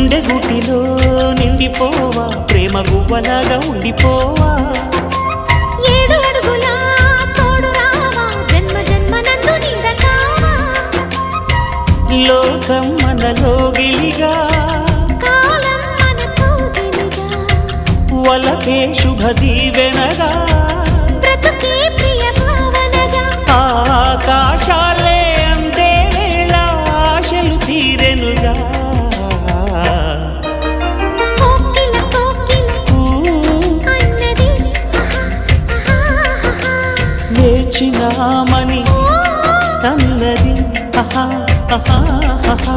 గుండె గుటిలో నిండిపోవా ప్రేమ గువ్వలాగా ఉండిపోవా ఏడు అడుగుల తోడు రావా జన్మ జన్మ నందు నీడకావా లోకం మనలో గిలిగా కాలం మనతో గిలిగా వలకే శుభ దీవెనగా బ్రతుకే ప్రియ భావనగా ఆకాశాలే అందే వేళ ఆశలు తీరెనుగా కోకిల కోకిల అన్నది వేచినామని అన్నది ఆహా ఆహా ఆహా